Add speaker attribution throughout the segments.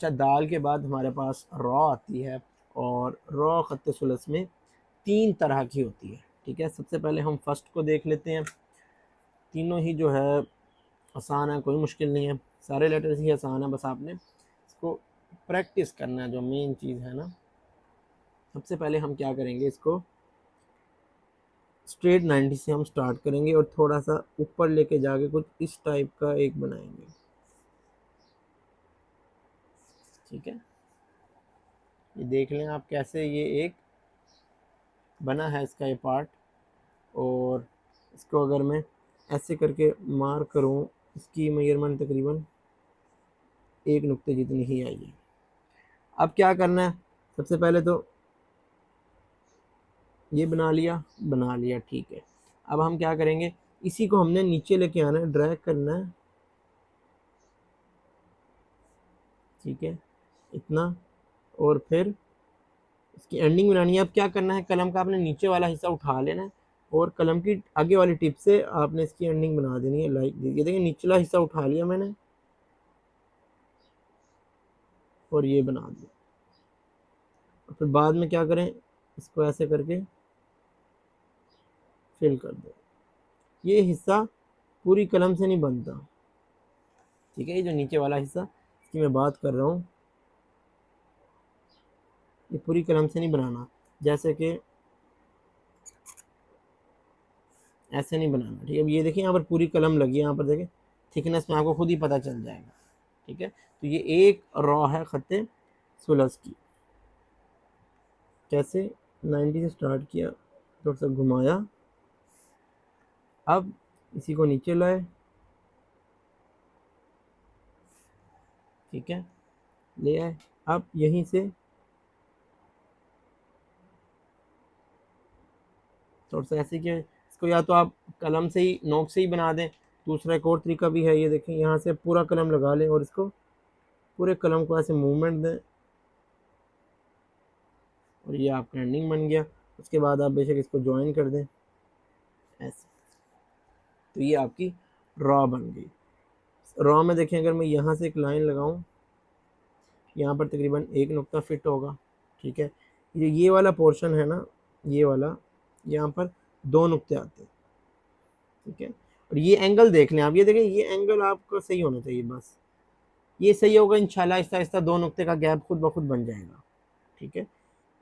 Speaker 1: अच्छा, दाल के बाद हमारे पास रॉ आती है, और रॉ ख़त सुलस में 3 तरह की होती है। ठीक है, सबसे पहले हम फर्स्ट को देख लेते हैं। तीनों ही जो है आसान है, कोई मुश्किल नहीं है, सारे लेटर्स ही आसान है, बस आपने इसको प्रैक्टिस करना है, जो मेन चीज़ है ना। सबसे पहले हम क्या करेंगे, इसको स्ट्रेट 90 से हम स्टार्ट करेंगे और थोड़ा सा ऊपर लेके जाके कुछ इस टाइप का एक बनाएंगे। ठीक है, ये देख लें आप कैसे ये एक बना है इसका ये पार्ट। और इसको अगर मैं ऐसे करके मार्क करूँ, इसकी मेजरमेंट तकरीबन 1 नुक्ते जितनी ही आई है। अब क्या करना है, सबसे पहले तो ये बना लिया, ठीक है। अब हम क्या करेंगे, इसी को हमने नीचे लेके आना है, ड्रैग करना है। ठीक है, इतना, और फिर इसकी एंडिंग बनानी है। अब क्या करना है, कलम का आपने नीचे वाला हिस्सा उठा लेना है और कलम की आगे वाली टिप से आपने इसकी एंडिंग बना देनी है। लाइक ये देखिए, निचला हिस्सा उठा लिया मैंने और ये बना दिया। और फिर बाद में क्या करें, इसको ऐसे करके फिल कर दो। ये हिस्सा पूरी कलम से नहीं बनता। ठीक है, ये जो नीचे वाला हिस्सा इसकी मैं बात कर रहा हूँ, ये पूरी कलम से नहीं बनाना। जैसे कि ऐसे नहीं बनाना। ठीक है, अब ये देखिए यहाँ पर पूरी कलम लगी है, यहाँ पर देखें थिकनेस में आपको खुद ही पता चल जाएगा। ठीक है, तो ये एक रॉ है खत्ते सुलस की। कैसे, 90 से स्टार्ट किया, थोड़ा सा घुमाया, अब इसी को नीचे लाए। ठीक है, ले आए। अब यहीं से थोड़ा सा ऐसे किया, इसको या तो आप कलम से ही, नोक से ही बना दें। दूसरा एक और तरीका भी है, ये देखें, यहाँ से पूरा कलम लगा लें और इसको पूरे कलम को ऐसे मूवमेंट दें और ये आपका एंडिंग बन गया। उसके बाद आप बेशक इसको ज्वाइन कर दें ऐसे, तो ये आपकी रॉ बन गई। रॉ में देखें, अगर मैं यहाँ से एक लाइन लगाऊं, यहाँ पर तकरीबन 1 नुक्ता फिट होगा। ठीक है, ये वाला पोर्शन है ना, ये वाला, यहाँ पर 2 नुक्ते आते हैं। ठीक है, और ये एंगल देख लें आप, ये देखें, ये एंगल आपका सही होना चाहिए, बस ये सही होगा, इंशाल्लाह आहिस्ता आहिस्ता 2 नुक्ते का गैप खुद ब खुद बन जाएगा। ठीक है,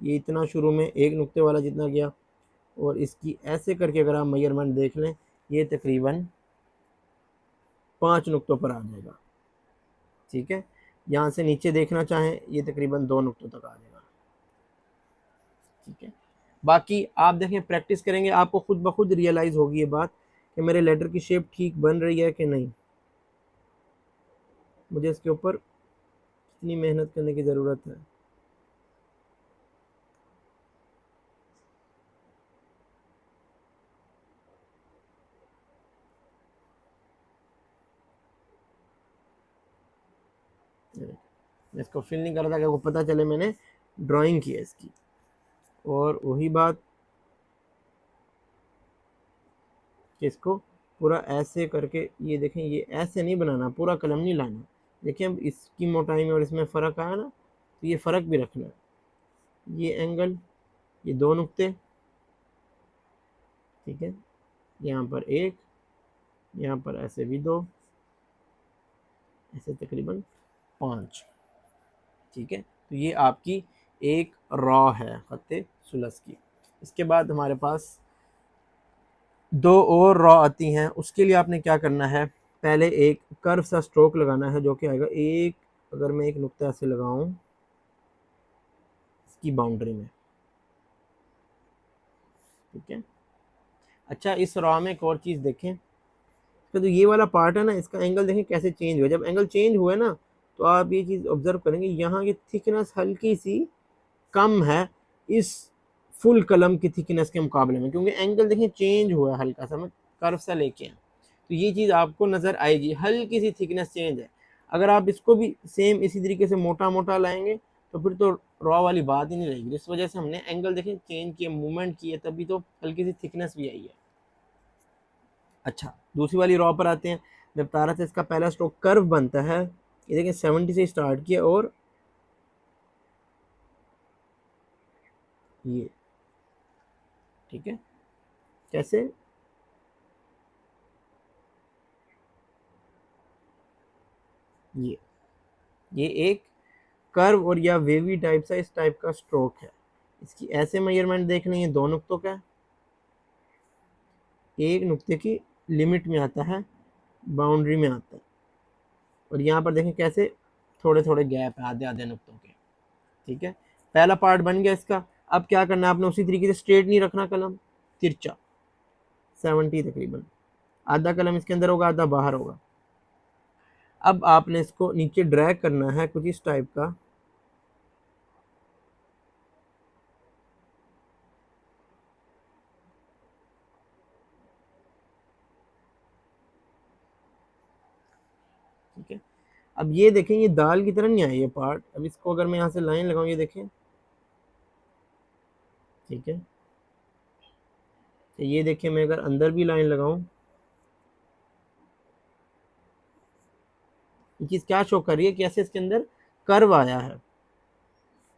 Speaker 1: ये इतना शुरू में 1 नुक्ते वाला जितना गया, और इसकी ऐसे करके अगर आप मेजरमेंट देख लें, ये तकरीबन 5 नुक्तों पर आ जाएगा। ठीक है, यहाँ से नीचे देखना चाहें, ये तकरीबन 2 नुक्तों तक आ जाएगा। ठीक है, बाकी आप देखें, प्रैक्टिस करेंगे, आपको खुद ब खुद रियलाइज़ होगी ये बात कि मेरे लेटर की शेप ठीक बन रही है कि नहीं। मुझे इसके ऊपर कितनी मेहनत करने की ज़रूरत है। मैं इसको फिल नहीं कर रहा था कि आपको पता चले मैंने ड्राइंग की है इसकी। और वही बात कि इसको पूरा ऐसे करके, ये देखें, ये ऐसे नहीं बनाना, पूरा कलम नहीं लाना। देखिए, अब इसकी मोटाई में और इसमें फ़र्क आया ना, तो ये फ़र्क भी रखना है। ये एंगल, ये 2 नुक्ते, ठीक है, यहाँ पर 1, यहाँ पर ऐसे भी 2, ऐसे तकरीबन 5। ठीक है, तो ये आपकी एक रॉ है खत्ते सुलस की। इसके बाद हमारे पास 2 और रॉ आती हैं। उसके लिए आपने क्या करना है, पहले एक कर्व सा स्ट्रोक लगाना है, जो कि आएगा एक, अगर मैं एक नुक्ता ऐसे लगाऊं इसकी बाउंड्री में। ठीक है, अच्छा, इस रॉ में एक और चीज़ देखें, तो ये वाला पार्ट है ना, इसका एंगल देखें कैसे चेंज हुआ। जब एंगल चेंज हुआ ना, तो आप ये चीज़ ऑब्जर्व करेंगे, यहाँ की थिकनेस हल्की सी कम है इस फुल कलम की थिकनेस के मुकाबले में, क्योंकि एंगल देखें चेंज हुआ है हल्का सा। मैं कर्व सा लेके आया, तो ये चीज़ आपको नज़र आएगी, हल्की सी थिकनेस चेंज है। अगर आप इसको भी सेम इसी तरीके से मोटा मोटा लाएंगे, तो फिर तो रॉ वाली बात ही नहीं रहेगी। इस वजह से हमने एंगल देखें चेंज किए, मूवमेंट किए, तभी तो हल्की सी थिकनेस भी आई है। अच्छा, दूसरी वाली रॉ पर आते हैं। जब तारा से इसका पहला स्ट्रोक कर्व बनता है, ये देखें 70 से स्टार्ट किया और ये, ठीक है। कैसे? ये एक कर्व और या वेवी टाइप सा इस टाइप का स्ट्रोक है। इसकी ऐसे मेजरमेंट देख लें, ये दो नुक्तों का है, एक नुक्ते की लिमिट में आता है, बाउंड्री में आता है, और यहाँ पर देखें कैसे थोड़े थोड़े गैप है आधे आधे नुक्तों के, ठीक है। पहला पार्ट बन गया इसका। अब क्या करना है आपने, उसी तरीके से स्ट्रेट नहीं रखना कलम, तिरछा 70 तकरीबन, आधा कलम इसके अंदर होगा आधा बाहर होगा। अब आपने इसको नीचे ड्रैग करना है कुछ इस टाइप का, ठीक है। अब ये देखें ये दाल की तरह नहीं है ये पार्ट। अब इसको अगर मैं यहाँ से लाइन लगाऊं, ये देखें, ठीक है। तो ये देखिए मैं अगर अंदर भी लाइन लगाऊं, ये चीज़ क्या शो कर रही है, कैसे इसके अंदर कर्व आया है,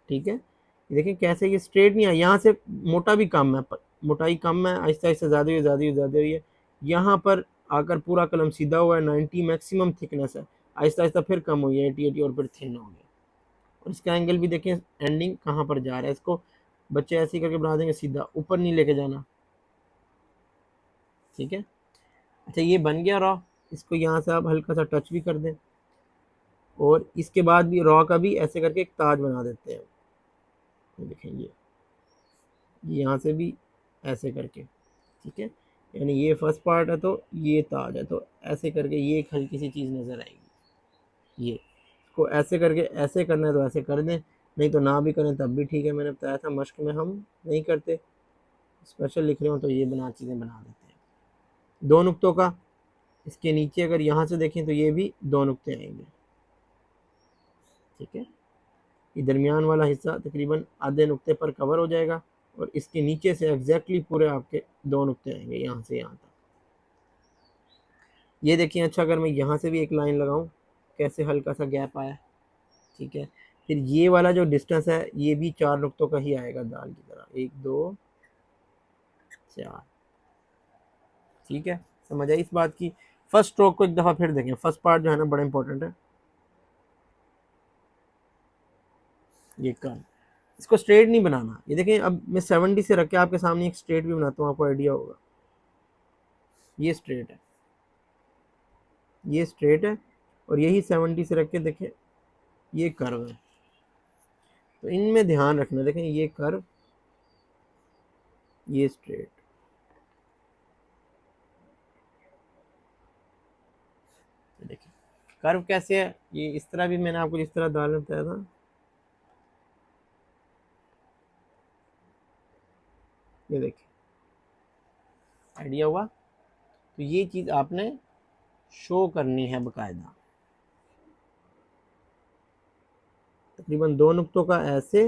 Speaker 1: ठीक है। ये देखें कैसे ये स्ट्रेट नहीं आया, यहाँ से मोटा भी कम है, मोटाई कम है, आहिस्ता आहिस्ता ज़्यादा हुई ज़्यादा हुई ज़्यादा हुई है। यहाँ पर आकर पूरा कलम सीधा हुआ है, 90 मैक्सिमम थिकनेस है, आहिस्ता आहिस्ता फिर कम हुई है 80 और फिर थिन हो गया। और इसका एंगल भी देखें एंडिंग कहाँ पर जा रहा है, इसको बच्चे ऐसे ही करके बना देंगे, सीधा ऊपर नहीं लेके जाना, ठीक है। अच्छा ये बन गया रॉ, इसको यहाँ से आप हल्का सा टच भी कर दें, और इसके बाद भी रॉ का भी ऐसे करके एक ताज बना देते हैं। देखें ये यहाँ से भी ऐसे करके, ठीक है। यानी ये फर्स्ट पार्ट है तो ये ताज है, तो ऐसे करके ये एक हल्की सी चीज़ नज़र आएगी। ये इसको ऐसे करके ऐसे करना है तो ऐसे कर दें, नहीं तो ना भी करें तब भी ठीक है। मैंने बताया था मश्क में हम नहीं करते, स्पेशल लिख रहे हो तो ये चीज़ें बना देते हैं। दो नुक्तों का, इसके नीचे अगर यहाँ से देखें तो ये भी दो नुक्ते आएंगे, ठीक है। ये दरमियान वाला हिस्सा तकरीबन आधे नुक्ते पर कवर हो जाएगा, और इसके नीचे से एग्जैक्टली पूरे आपके दो नुक्ते आएंगे यहाँ से यहाँ तक। ये देखिए, अच्छा अगर मैं यहाँ से भी एक लाइन लगाऊं, कैसे हल्का सा गैप आया, ठीक है। फिर ये वाला जो डिस्टेंस है ये भी चार नुक्तों का ही आएगा दाल की तरह, 1 2 4, ठीक है। समझ आई इस बात की। फर्स्ट स्ट्रोक को एक दफ़ा फिर देखें, फर्स्ट पार्ट जो है ना बड़ा इंपॉर्टेंट है। ये कर्व, इसको स्ट्रेट नहीं बनाना। ये देखें अब मैं 70 से रख के आपके सामने एक स्ट्रेट भी बनाता हूँ, आपको आइडिया होगा। ये स्ट्रेट है, ये स्ट्रेट है, और यही 70 से रख के देखें ये कर्व है। तो इनमें ध्यान रखना, देखें ये कर्व, ये स्ट्रेट, देखिए कर्व कैसे है। ये इस तरह भी मैंने आपको जिस तरह दाल में बताया था, ये देखिए आइडिया हुआ। तो ये चीज़ आपने शो करनी है बकायदा। तकरीबन दो नुक्तों का ऐसे,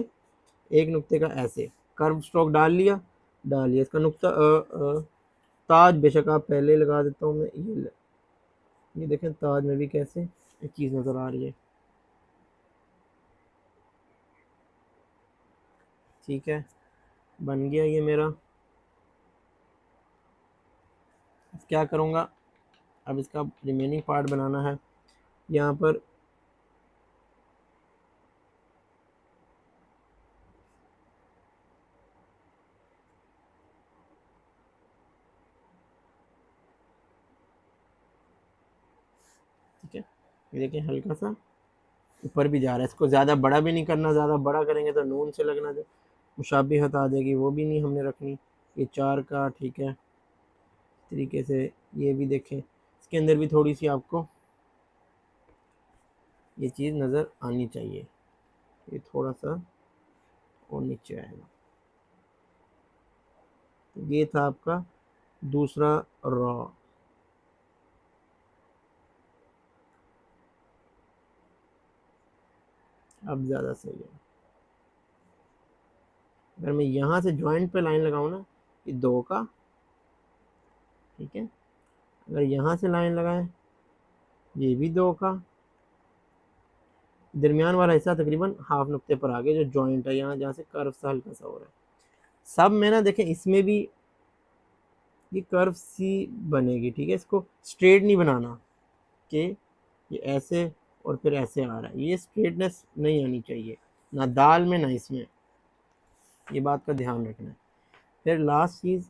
Speaker 1: एक नुक्ते का ऐसे, कर्व स्ट्रोक डाल लिया, इसका नुक्ता ताज बेशक आप पहले लगा देता हूँ मैं, ये देखें ताज में भी कैसे एक चीज़ नज़र आ रही है, ठीक है। बन गया ये मेरा। क्या करूँगा, अब इसका रिमेनिंग पार्ट बनाना है। यहाँ पर ठीक है, ये देखें हल्का सा ऊपर भी जा रहा है, इसको ज़्यादा बड़ा भी नहीं करना, ज़्यादा बड़ा करेंगे तो नून से लगना जो मुशाबिहत आ जाएगी, वो भी नहीं हमने रखनी। ये चार का, ठीक है, तरीके से ये भी देखें, इसके अंदर भी थोड़ी सी आपको ये चीज़ नज़र आनी चाहिए, ये थोड़ा सा और नीचे आएगा। तो ये था आपका दूसरा रॉ। अब ज़्यादा सही है। अगर मैं यहाँ से जॉइंट पे लाइन लगाऊँ ना, ये दो का, ठीक है। अगर यहाँ से लाइन लगाएं, ये भी दो का, दरमियान वाला हिस्सा तकरीबन हाफ नुक्ते पर आ गया जो जॉइंट है यहाँ, जहाँ से कर्व सा हल्का सा हो रहा है। सब में ना देखें इसमें भी ये कर्व सी बनेगी, ठीक है। इसको स्ट्रेट नहीं बनाना कि ये ऐसे और फिर ऐसे आ रहा है, ये स्ट्रेटनेस नहीं आनी चाहिए, ना दाल में ना इसमें, ये बात का ध्यान रखना है। फिर लास्ट चीज़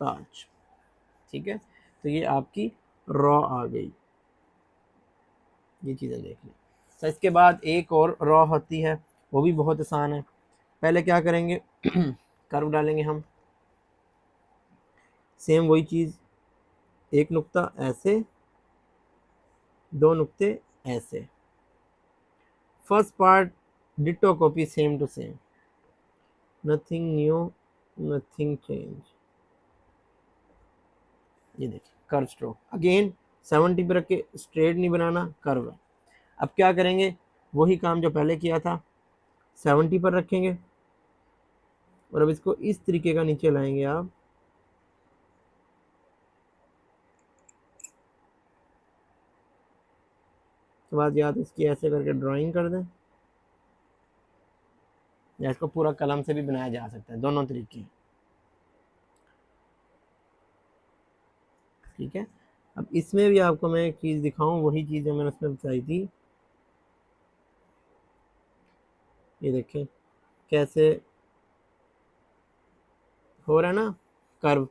Speaker 1: ताज, ठीक है। तो ये आपकी रॉ आ गई, ये चीज़ें देख लें। तो इसके बाद एक और रॉ होती है, वो भी बहुत आसान है। पहले क्या करेंगे कर्व डालेंगे हम, सेम वही चीज़, एक नुक्ता ऐसे, दो नुक्ते ऐसे, first part ditto copy, same to same, nothing new, nothing change. ये देखिए कर्व स्ट्रोक अगेन 70 पे रख के, स्ट्रेट नहीं बनाना, कर्व है। अब क्या करेंगे, वही काम जो पहले किया था, 70 पर रखेंगे और अब इसको इस तरीके का नीचे लाएंगे आप, उसके बाद या तो इसकी ऐसे करके ड्राइंग कर दें, या इसको पूरा कलम से भी बनाया जा सकता है, दोनों तरीके, ठीक है। अब इसमें भी आपको मैं एक चीज़ दिखाऊं, वही चीज़ जो मैंने उसमें बताई थी, ये देखें कैसे हो रहा है ना कर्व,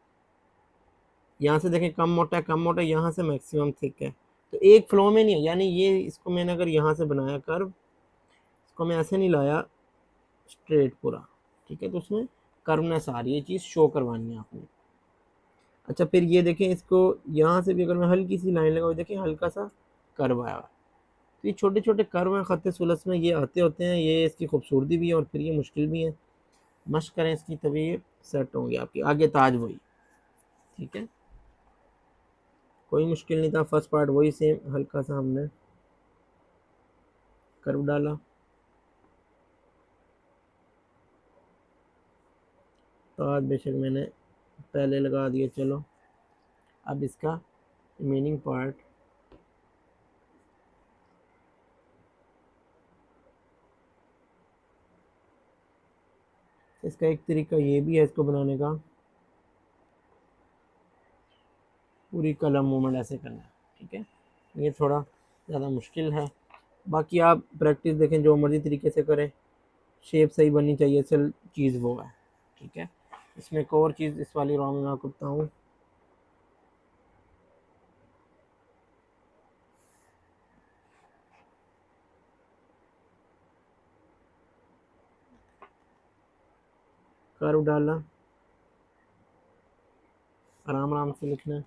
Speaker 1: यहाँ से देखें कम मोटा है, कम मोटा, यहाँ से मैक्सिमम थिक है, तो एक फ्लो में नहीं है। यानी ये इसको मैंने अगर यहाँ से बनाया कर्व, इसको मैं ऐसे नहीं लाया स्ट्रेट पूरा, ठीक है, तो उसमें कर्वनेस आ रही है, ये चीज़ शो करवानी है आपने। अच्छा फिर ये देखें, इसको यहाँ से भी अगर मैं हल्की सी लाइन लगाऊँ, देखिए हल्का सा कर्व आया हुआ है। तो ये छोटे छोटे कर्व हैं खत सुलस में, ये आते होते हैं, ये इसकी खूबसूरती भी है और फिर ये मुश्किल भी है। मश्क करें इसकी तभी ये सेट होंगे आपकी। आगे ताज वही, ठीक है, कोई मुश्किल नहीं था। फर्स्ट पार्ट वही सेम, हल्का सा हमने कर्व डाला, ताज बेशक मैंने पहले लगा दिए, चलो अब इसका रिमेनिंग पार्ट, इसका एक तरीका ये भी है इसको बनाने का, पूरी कलम मूवमेंट ऐसे करना है, ठीक है। ये थोड़ा ज़्यादा मुश्किल है, बाकी आप प्रैक्टिस देखें, जो मर्जी तरीके से करें, शेप सही बननी चाहिए, असल चीज़ वो है, ठीक है। इसमें एक और चीज़ इस वाली रॉ में मैं आपको बताऊँ, कर्व डालना, आराम आराम से लिखना है,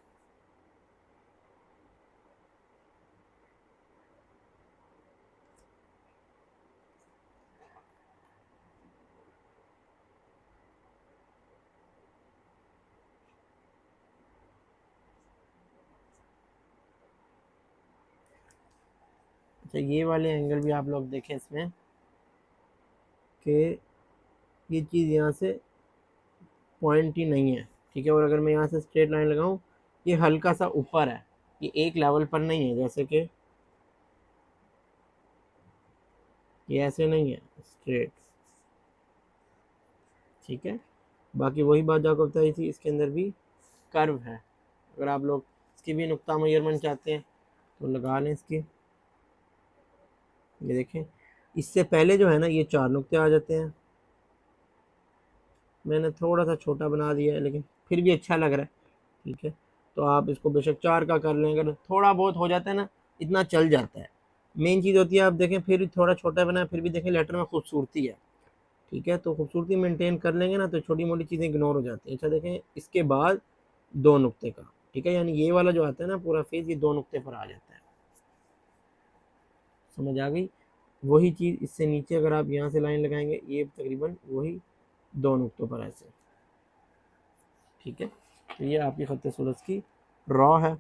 Speaker 1: अच्छा ये वाले एंगल भी आप लोग देखें इसमें कि ये चीज़ यहाँ से पॉइंट ही नहीं है, ठीक है। और अगर मैं यहाँ से स्ट्रेट लाइन लगाऊँ, ये हल्का सा ऊपर है, ये एक लेवल पर नहीं है, जैसे कि ये ऐसे नहीं है स्ट्रेट, ठीक है। बाकी वही बात जो आपको बताई थी, इसके अंदर भी कर्व है। अगर आप लोग इसकी भी नुक्ता मेजरमेंट चाहते हैं तो लगा लें इसकी, ये देखें इससे पहले जो है ना ये 4 नुक्ते आ जाते हैं, मैंने थोड़ा सा छोटा बना दिया है लेकिन फिर भी अच्छा लग रहा है, ठीक है। तो आप इसको बेशक 4 का कर लें, अगर थोड़ा बहुत हो जाता है ना, इतना चल जाता है। मेन चीज़ होती है, आप देखें फिर भी थोड़ा छोटा बना है, फिर भी देखें लेटर में खूबसूरती है, ठीक है। तो खूबसूरती मेंटेन कर लेंगे ना, तो छोटी मोटी चीज़ें इग्नोर हो जाती हैं। अच्छा देखें इसके बाद 2 नुक्ते का, ठीक है, यानी ये वाला जो आता है ना पूरा फेज, ये 2 नुक्ते पर आ जाता है, समझ आ गई। वही चीज़ इससे नीचे अगर आप यहाँ से लाइन लगाएंगे, ये तकरीबन वही 2 नुक्तों पर ऐसे, ठीक है। तो ये आपकी खत सूरज की रॉ है।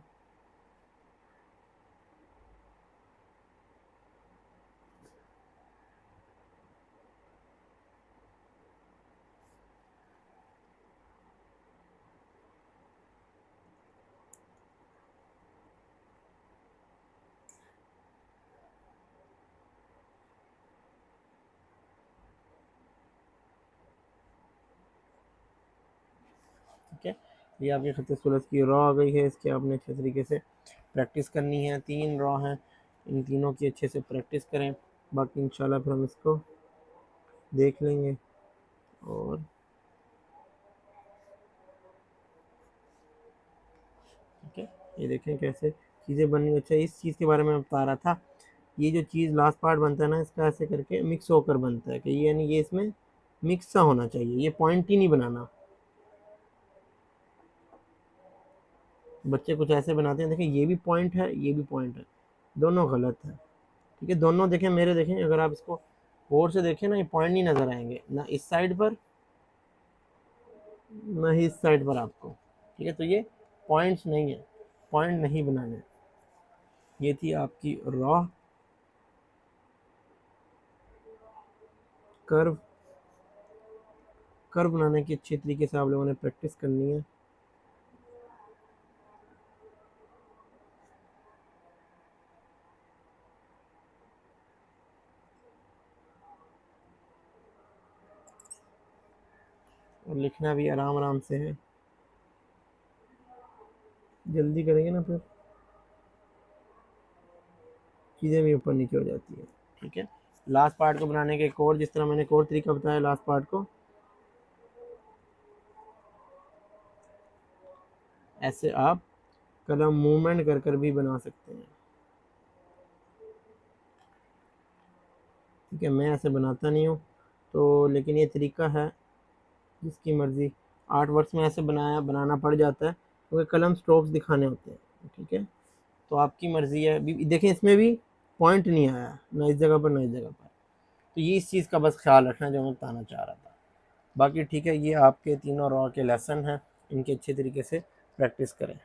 Speaker 1: ठीक है, ये आपके खत सुलस की रॉ आ गई है, इसकी आपने अच्छे तरीके से प्रैक्टिस करनी है। 3 रॉ हैं, इन तीनों की अच्छे से प्रैक्टिस करें, बाकी इंशाल्लाह फिर हम इसको देख लेंगे। और ठीक है, ये देखें कैसे चीज़ें बनी। अच्छा, इस चीज़ के बारे में मैं बता रहा था, ये जो चीज़ लास्ट पार्ट बनता है ना, इसका ऐसे करके मिक्स होकर बनता है कि ये यानी ये इसमें मिक्स सा होना चाहिए, ये पॉइंट ही नहीं बनाना। बच्चे कुछ ऐसे बनाते हैं, देखें ये भी पॉइंट है, ये भी पॉइंट है, दोनों गलत है। ठीक है, दोनों देखें, मेरे देखें, अगर आप इसको गौर से देखें ना, ये पॉइंट नहीं नज़र आएंगे ना इस साइड पर ना ही इस साइड पर आपको। ठीक है, तो ये पॉइंट्स नहीं है, पॉइंट नहीं बनाने। ये थी आपकी रॉ कर्व। कर्व बनाने की अच्छी तरीके से आप लोगों ने प्रैक्टिस करनी है। और लिखना भी आराम आराम से है, जल्दी करेंगे ना फिर चीज़ें भी ऊपर नीचे हो जाती है। ठीक है, लास्ट पार्ट को बनाने के एक और, जिस तरह मैंने एक और तरीका बताया लास्ट पार्ट को, ऐसे आप कलम मूवमेंट कर कर भी बना सकते हैं। ठीक है, मैं ऐसे बनाता नहीं हूँ तो, लेकिन ये तरीका है, जिसकी मर्ज़ी। आर्ट वर्क्स में ऐसे बनाना पड़ जाता है क्योंकि कलम स्ट्रोक्स दिखाने होते हैं। ठीक है, तो आपकी मर्ज़ी है। देखें इसमें भी पॉइंट नहीं आया, ना इस जगह पर ना इस जगह पर, तो ये इस चीज़ का बस ख्याल रखना जो मैं बताना चाह रहा था। बाकी ठीक है, ये आपके तीनों रॉ के लेसन हैं, इनके अच्छे तरीके से प्रैक्टिस करें।